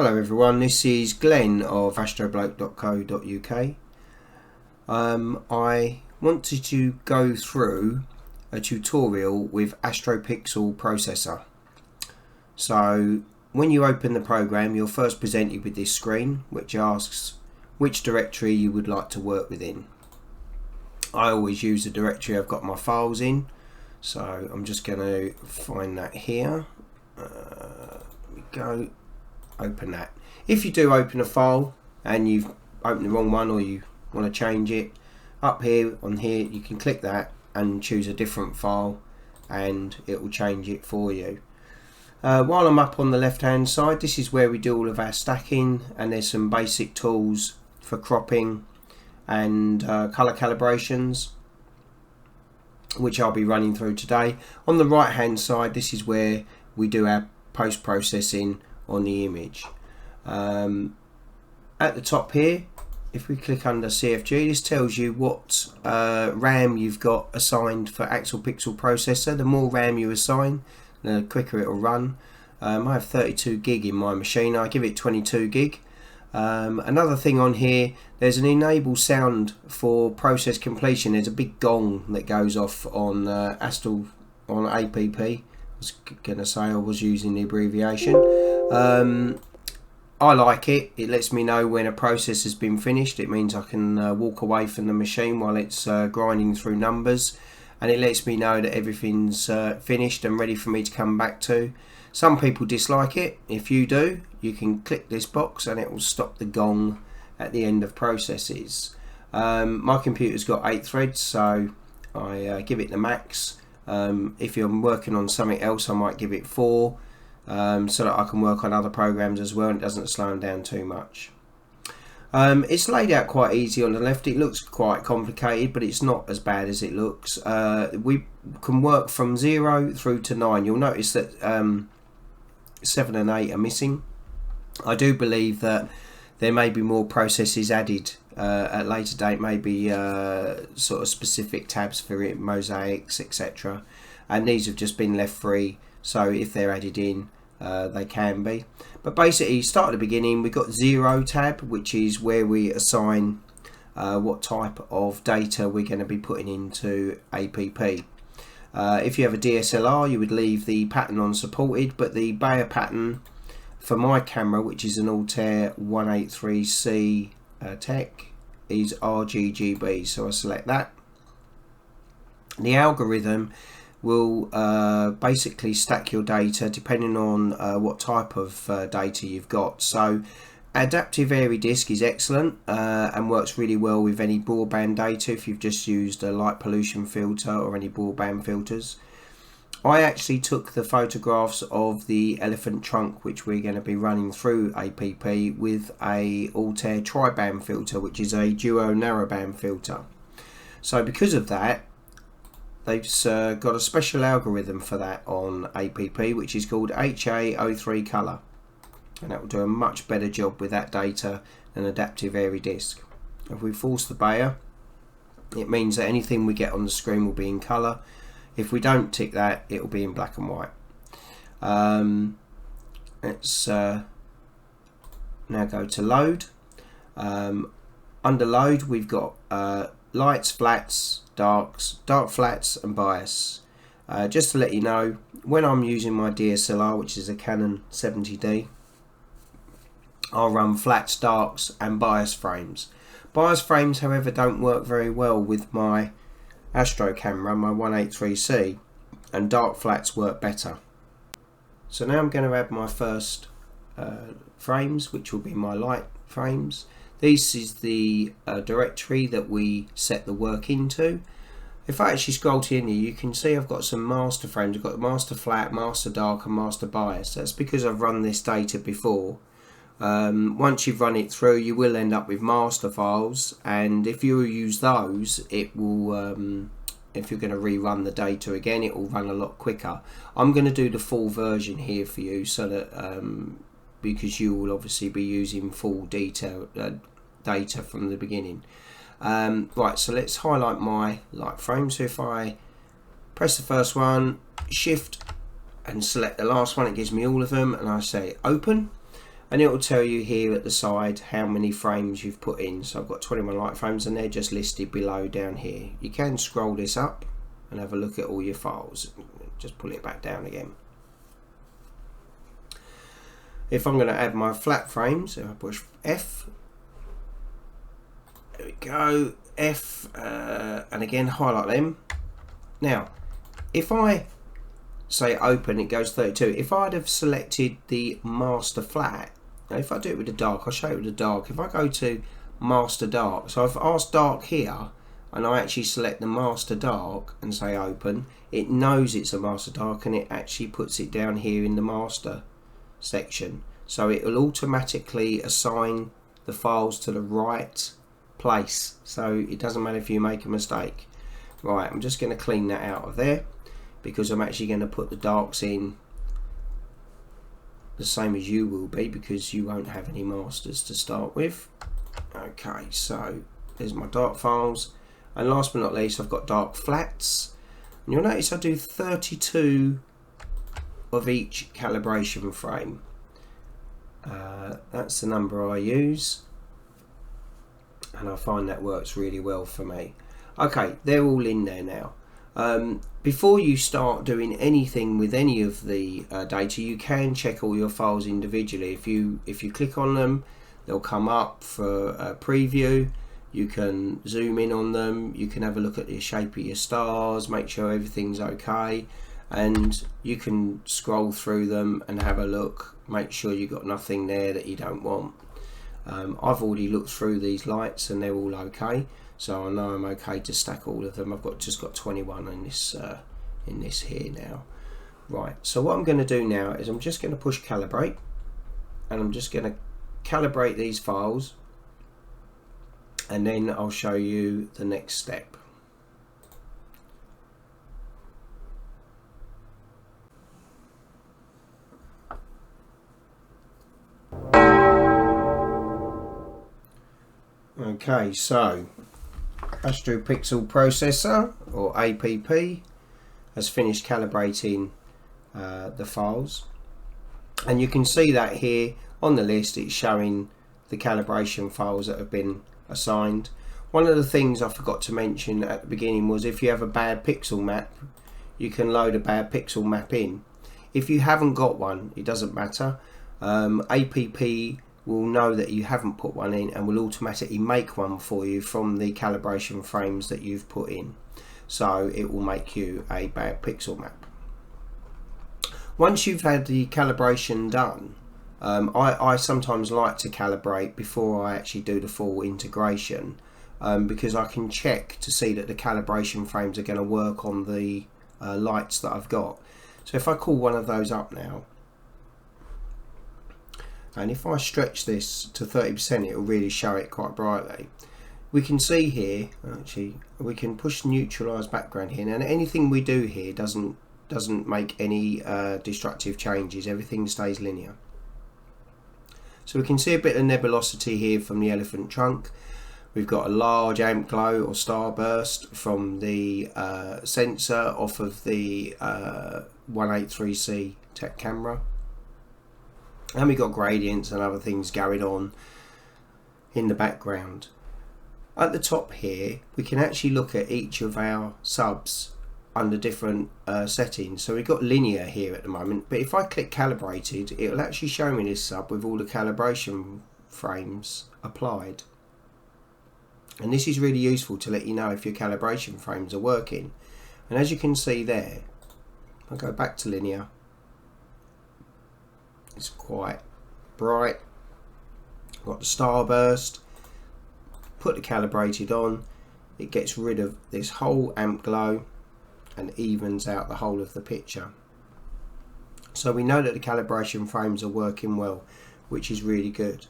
Hello everyone, this is Glenn of astrobloke.co.uk. I wanted to go through a tutorial with AstroPixelProcessor. So when you open the program, you're first presented with this screen which asks which directory you would like to work within. I always use the directory I've got my files in, so I'm just going to find that here. There we go. Open that. If you do open a file and you've opened the wrong one or you want to change it, up here on here you can click that and choose a different file and it will change it for you. While I'm up on the left hand side, this is where we do all of our stacking, and there's some basic tools for cropping and color calibrations which I'll be running through today. On the right hand side, this is where we do our post-processing on the image. At the top here, if we click under CFG, this tells you what RAM you've got assigned for AstroPixelProcessor. The more RAM you assign, the quicker it will run. I have 32 gig in my machine. I give it 22 gig. Another thing on here, there's an enable sound for process completion. There's a big gong that goes off on APP. I was going to say I was using the abbreviation. I like it. It lets me know when a process has been finished. It means I can walk away from the machine while it's grinding through numbers, and it lets me know that everything's finished and ready for me to come back to. Some people dislike it. If you do, you can click this box and it will stop the gong at the end of processes. My computer's got 8 threads, so I give it the max. If you're working on something else, I might give it 4, so that I can work on other programs as well and it doesn't slow them down too much. It's laid out quite easy on the left. It looks quite complicated, but it's not as bad as it looks. We can work from 0 through to 9. You'll notice that 7 and 8 are missing. I do believe that there may be more processes added at a later date, maybe sort of specific tabs for it, mosaics, etc. And these have just been left free, so if they're added in, they can be. But basically, start at the beginning, we've got 0 tab, which is where we assign what type of data we're going to be putting into APP. If you have a DSLR, you would leave the pattern on supported, but the Bayer pattern for my camera, which is an Altair 183C Tech, is RGGB, so I select that. The algorithm will basically stack your data depending on what type of data you've got. So adaptive airy disk is excellent and works really well with any broadband data if you've just used a light pollution filter or any broadband filters. I actually took the photographs of the elephant trunk, which we're going to be running through APP, with a Altair tri-band filter, which is a duo narrowband filter. So because of that, they've got a special algorithm for that on APP, which is called HA03 color, and that will do a much better job with that data than adaptive airy disk. If we force the Bayer, it means that anything we get on the screen will be in color. If we don't tick that, it will be in black and white. Let's now go to load. Under load, we've got lights, flats, darks, dark flats and bias. Just to let you know, when I'm using my DSLR, which is a Canon 70D, I'll run flats, darks and bias frames. Bias frames, however, don't work very well with my Astro camera, my 183C, and dark flats work better. So now I'm going to add my first frames, which will be my light frames. This is the directory that we set the work into. If I actually scroll to in here, you can see I've got some master frames. I've got master flat, master dark and master bias. That's because I've run this data before. Once you've run it through, you will end up with master files, and if you use those, it will, if you're going to rerun the data again, it will run a lot quicker. I'm going to do the full version here for you, so that because you will obviously be using full detail data from the beginning. Right, so let's highlight my light frame. So if I press the first one, shift and select the last one, it gives me all of them, and I say open. and it will tell you here at the side how many frames you've put in. So I've got 21 light frames and they're just listed below down here. You can scroll this up and have a look at all your files. Just pull it back down again. If I'm going to add my flat frames, if I push F, there we go, F, and again highlight them. Now if I say open, it goes 32. If I'd have selected the master flat, now if I do it with the dark, I'll show you with the dark. If I go to master dark, so if I ask dark here and I actually select the master dark and say open, it knows it's a master dark and it actually puts it down here in the master section. So it will automatically assign the files to the right place, so it doesn't matter if you make a mistake. Right, I'm just going to clean that out of there because I'm actually going to put the darks in the same as you will be, because you won't have any masters to start with. Okay, so there's my dark files, and last but not least I've got dark flats, and you'll notice I do 32 of each calibration frame. That's the number I use, and I find that works really well for me. Okay, they're all in there now. Before you start doing anything with any of the data, you can check all your files individually. If you click on them, they'll come up for a preview. You can zoom in on them, you can have a look at the shape of your stars, make sure everything's okay, and you can scroll through them and have a look, make sure you've got nothing there that you don't want. I've already looked through these lights and they're all okay, so I know I'm okay to stack all of them. I've just got 21 in this here now. Right, so what I'm going to do now is I'm just going to push calibrate, and I'm just going to calibrate these files, and then I'll show you the next step. Okay, so AstroPixelProcessor, or APP, has finished calibrating the files, and you can see that here on the list it's showing the calibration files that have been assigned. One of the things I forgot to mention at the beginning was if you have a bad pixel map, you can load a bad pixel map in. If you haven't got one, it doesn't matter. APP will know that you haven't put one in and will automatically make one for you from the calibration frames that you've put in. So it will make you a bad pixel map. Once you've had the calibration done, I sometimes like to calibrate before I actually do the full integration, because I can check to see that the calibration frames are going to work on the lights that I've got. So if I call one of those up now, and if I stretch this to 30%, it will really show it quite brightly. We can see here, actually, we can push neutralize background here, and anything we do here doesn't make any destructive changes. Everything stays linear. So we can see a bit of nebulosity here from the elephant trunk. We've got a large amp glow or starburst from the sensor off of the 183C tech camera. And we've got gradients and other things going on in the background. At the top here, we can actually look at each of our subs under different settings. So we've got linear here at the moment, but if I click calibrated, it will actually show me this sub with all the calibration frames applied. And this is really useful to let you know if your calibration frames are working. And as you can see there, I'll go back to linear. It's quite bright. Got the starburst. Put the calibrated on. It gets rid of this whole amp glow and evens out the whole of the picture. So we know that the calibration frames are working well, which is really good.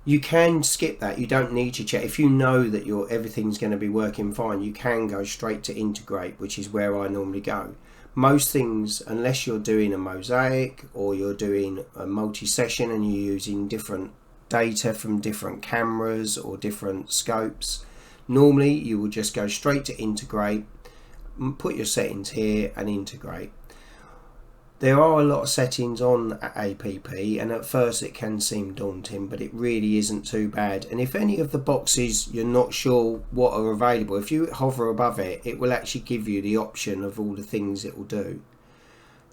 You can skip that. You don't need to check. If you know that everything's going to be working fine, you can go straight to integrate, which is where I normally go. Most things, unless you're doing a mosaic or you're doing a multi-session and you're using different data from different cameras or different scopes, normally you will just go straight to integrate, put your settings here and integrate. There are a lot of settings on APP, and at first it can seem daunting, but it really isn't too bad. And if any of the boxes you're not sure what are available, if you hover above it, it will actually give you the option of all the things it will do.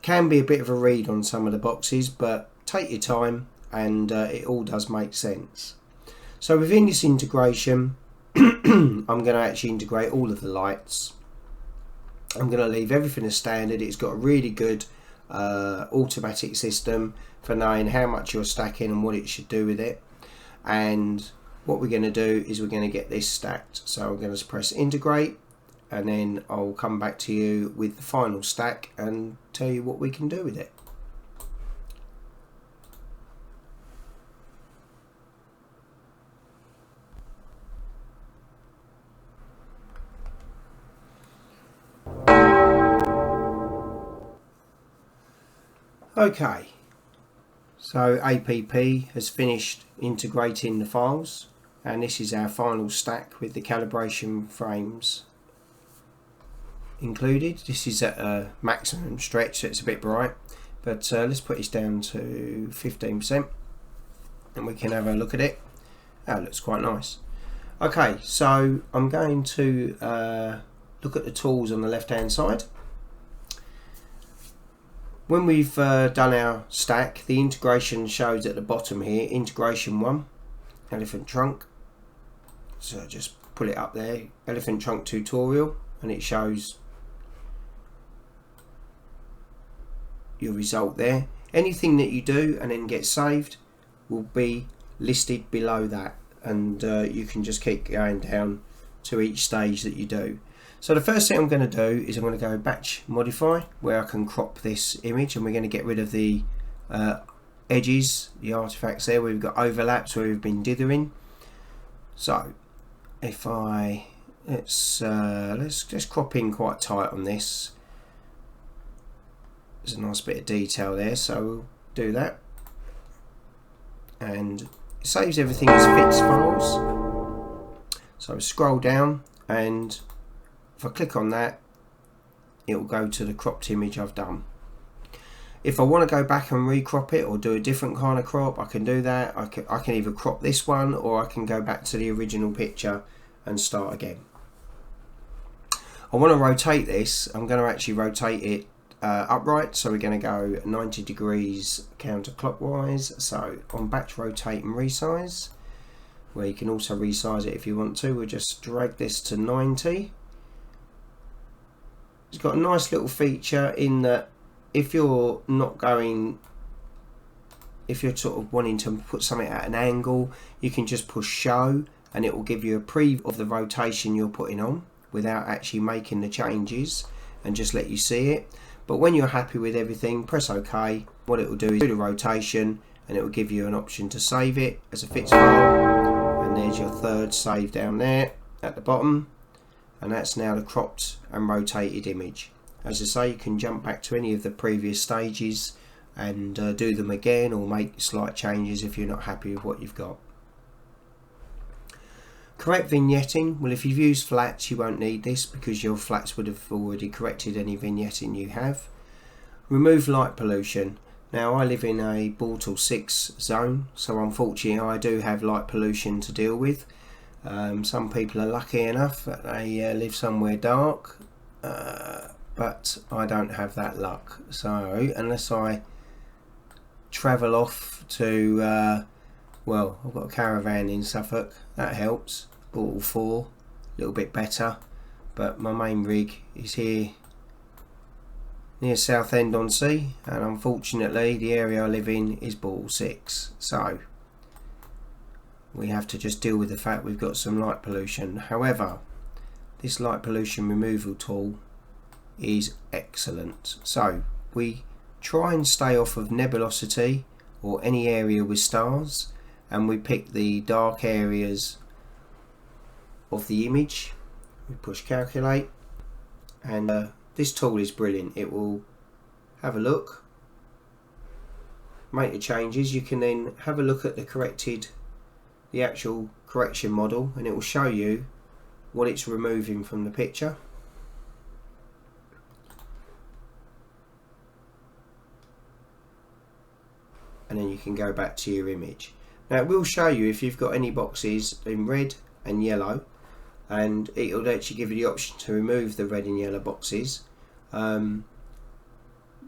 Can be a bit of a read on some of the boxes, but take your time, and it all does make sense. So within this integration, I'm going to actually integrate all of the lights. I'm going to leave everything as standard. It's got a really good automatic system for knowing how much you're stacking and what it should do with it. And what we're going to do is we're going to get this stacked. So I'm going to press integrate, and then I'll come back to you with the final stack and tell you what we can do with it. Okay, so APP has finished integrating the files, and this is our final stack with the calibration frames included. This is at a maximum stretch, so it's a bit bright, but let's put this down to 15% and we can have a look at it. That looks quite nice. Okay, so I'm going to look at the tools on the left hand side. When we've done our stack, the integration shows at the bottom here, integration 1, elephant trunk. So just pull it up there, elephant trunk tutorial, and it shows your result there. Anything that you do and then get saved will be listed below that, and you can just keep going down to each stage that you do. So the first thing I'm going to do is I'm going to go batch modify, where I can crop this image, and we're going to get rid of the edges, the artifacts there where we've got overlaps where we've been dithering. So if I let's just crop in quite tight on this. There's a nice bit of detail there, so we'll do that, and it saves everything as fixed files. So scroll down, and if I click on that, it will go to the cropped image I've done. If I want to go back and recrop it or do a different kind of crop, I can do that. I can either crop this one, or I can go back to the original picture and start again. I want to rotate this. I'm going to actually rotate it upright, so we're going to go 90 degrees counterclockwise. So on batch rotate and resize, where you can also resize it if you want to, we'll just drag this to 90. It's got a nice little feature in that if you're sort of wanting to put something at an angle, you can just push show, and it will give you a preview of the rotation you're putting on without actually making the changes, and just let you see it. But when you're happy with everything, press OK. What it will do is do the rotation, and it will give you an option to save it as a fixed file, and there's your third save down there at the bottom. And that's now the cropped and rotated image. As I say, you can jump back to any of the previous stages and do them again, or make slight changes if you're not happy with what you've got. Correct vignetting. Well, if you've used flats, you won't need this because your flats would have already corrected any vignetting you have. Remove light pollution. Now, I live in a Bortle 6 zone, so unfortunately I do have light pollution to deal with. Some people are lucky enough that they live somewhere dark, but I don't have that luck. So unless I travel off to, well, I've got a caravan in Suffolk, that helps. Bortle 4, a little bit better, but my main rig is here near Southend-on-Sea, and unfortunately the area I live in is Bortle 6. So we have to just deal with the fact we've got some light pollution. However, this light pollution removal tool is excellent. So we try and stay off of nebulosity or any area with stars, and we pick the dark areas of the image. We push calculate, and this tool is brilliant. It will have a look, make the changes. You can then have a look at the actual correction model, and it will show you what it's removing from the picture. and then you can go back to your image. Now it will show you if you've got any boxes in red and yellow, and it will actually give you the option to remove the red and yellow boxes.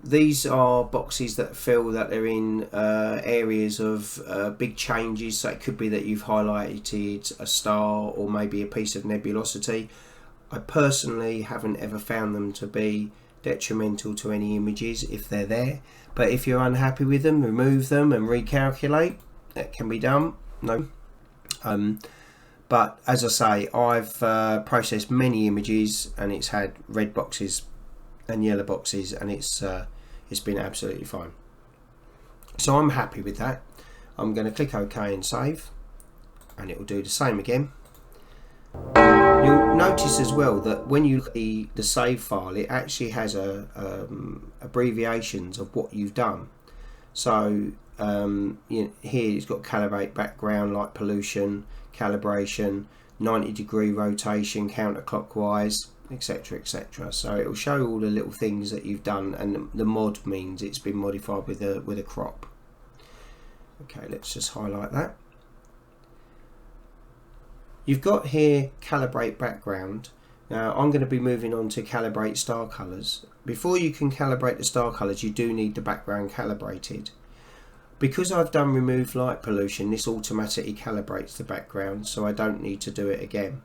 These are boxes that feel that they're in areas of big changes, so it could be that you've highlighted a star or maybe a piece of nebulosity. I personally haven't ever found them to be detrimental to any images if they're there, but if you're unhappy with them, remove them and recalculate. That can be done. No. But as I say, I've processed many images and it's had red boxes and yellow boxes, and it's been absolutely fine. So I'm happy with that. I'm going to click OK and save, and it will do the same again. You'll notice as well that when you look at the save file, it actually has abbreviations of what you've done. So here it's got calibrate background, light pollution, calibration, 90-degree rotation, counterclockwise, etc, etc. So it will show all the little things that you've done, and the mod means it's been modified with a crop. Okay, let's just highlight that. You've got here calibrate background. Now I'm going to be moving on to calibrate star colors. Before you can calibrate the star colors, you do need the background calibrated. Because I've done remove light pollution, this automatically calibrates the background, so I don't need to do it again.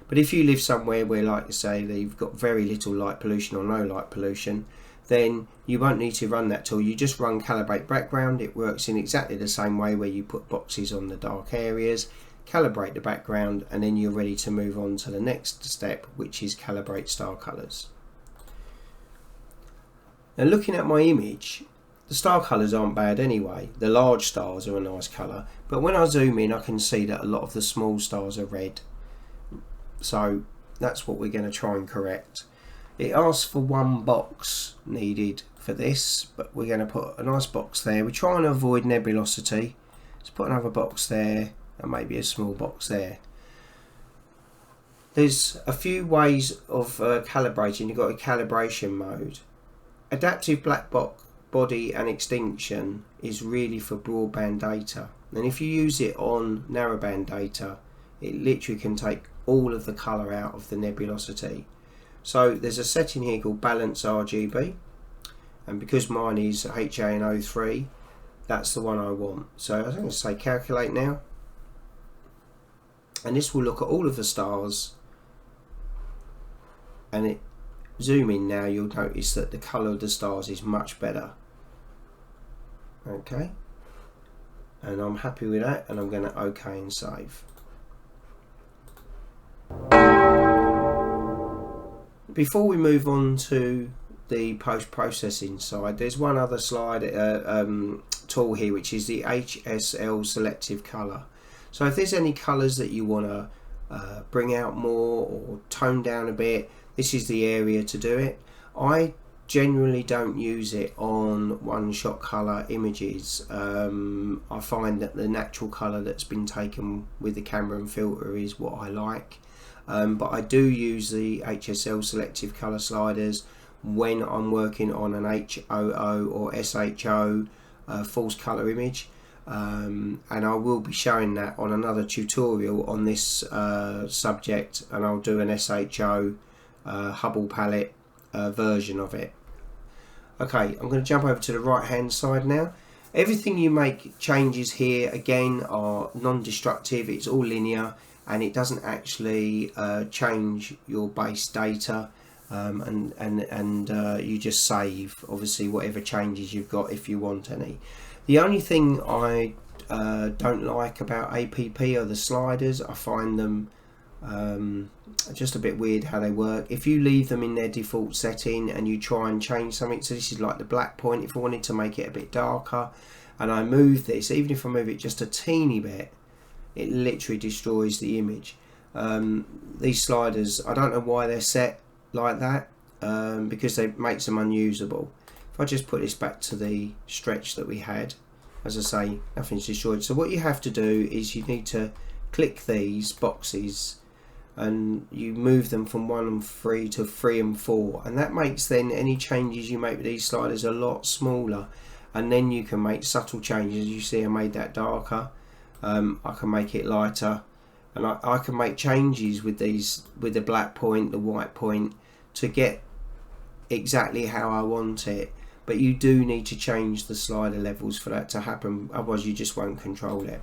But if you live somewhere where, like you say, that you've got very little light pollution or no light pollution, then you won't need to run that tool. You just run calibrate background. It works in exactly the same way, where you put boxes on the dark areas, calibrate the background, and then you're ready to move on to the next step, which is calibrate star colors. Now looking at my image, the star colours aren't bad anyway. The large stars are a nice colour, but when I zoom in I can see that a lot of the small stars are red. So that's what we're going to try and correct. It asks for one box needed for this, but we're going to put a nice box there. We try and avoid nebulosity. Let's put another box there and maybe a small box there. There's a few ways of calibrating. You've got a calibration mode. Adaptive black body and extinction is really for broadband data, and if you use it on narrowband data, it literally can take all of the colour out of the nebulosity. So there's a setting here called balance RGB, and because mine is HAN03, that's the one I want. So I'm going to say calculate now, and this will look at all of the stars, and it zoom in now, you'll notice that the colour of the stars is much better. Okay, and I'm happy with that, and I'm going to OK and save. Before we move on to the post-processing side, there's one other slide tool here, which is the HSL selective color. So if there's any colors that you want to bring out more or tone down a bit, this is the area to do it. I generally don't use it on one-shot color images. I find that the natural color that's been taken with the camera and filter is what I like. But I do use the HSL selective color sliders when I'm working on an HOO or SHO false color image, and I will be showing that on another tutorial on this subject, and I'll do an SHO Hubble palette version of it. Okay, I'm going to jump over to the right hand side now. Everything you make changes here again are non-destructive, it's all linear, and it doesn't actually change your base data, and you just save obviously whatever changes you've got if you want any. The only thing I don't like about APP are the sliders. I find them just a bit weird how they work. If you leave them in their default setting and you try and change something, so this is like the black point, if I wanted to make it a bit darker and I move this, even if I move it just a teeny bit, it literally destroys the image. These sliders, I don't know why they're set like that, because they makes them unusable. If I just put this back to the stretch that we had, as I say, nothing's destroyed. So what you have to do is you need to click these boxes and you move them from 1 and 3 to 3 and 4, and that makes then any changes you make with these sliders a lot smaller, and then you can make subtle changes. You see I made that darker, I can make it lighter, and I can make changes with these, with the black point, the white point, to get exactly how I want it. But you do need to change the slider levels for that to happen, otherwise you just won't control it.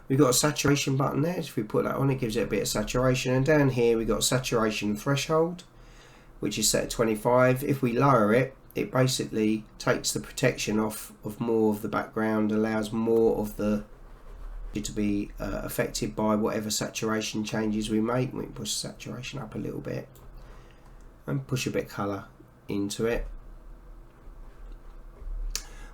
We've got a saturation button there, so if we put that on, it gives it a bit of saturation, and down here we've got saturation threshold, which is set at 25. If we lower it, it basically takes the protection off of more of the background, allows more of the to be affected by whatever saturation changes we make. We can push saturation up a little bit and push a bit of colour into it.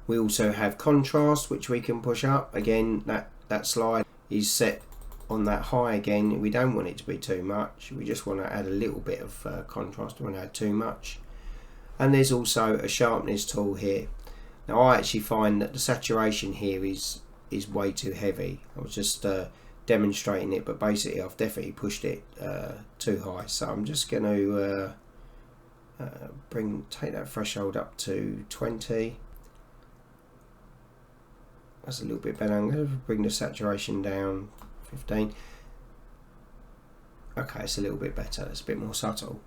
We also have contrast, which we can push up. Again, that slide is set on that high again. We don't want it to be too much, we just want to add a little bit of contrast. We don't want to add too much. And there's also a sharpness tool here. Now I actually find that the saturation here is way too heavy. I was just demonstrating it, but basically I've definitely pushed it too high, so I'm just going to take that threshold up to 20. That's a little bit better. I'm going to bring the saturation down 15. Okay, it's a little bit better, it's a bit more subtle.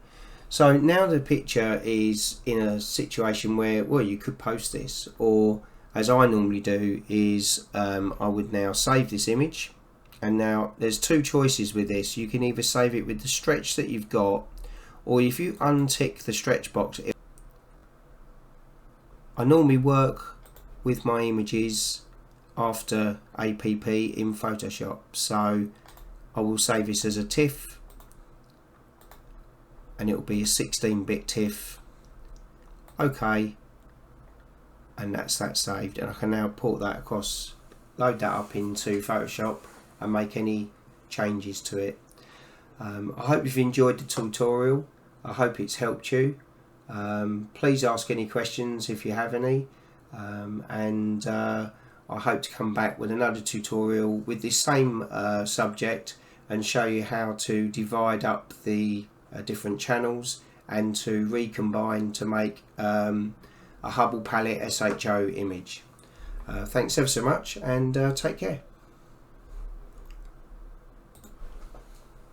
So now the picture is in a situation where, well, you could post this, or as I normally do is I would now save this image. And now there's two choices with this. You can either save it with the stretch that you've got, or if you untick the stretch box. I normally work with my images after APP in Photoshop, so I will save this as a TIFF, and it will be a 16-bit TIFF. OK, and that's that saved, and I can now port that across, load that up into Photoshop and make any changes to it. I hope you've enjoyed the tutorial. I hope it's helped you. Please ask any questions if you have any, and I hope to come back with another tutorial with this same subject and show you how to divide up the different channels and to recombine to make a Hubble palette SHO image. Thanks ever so much, and take care.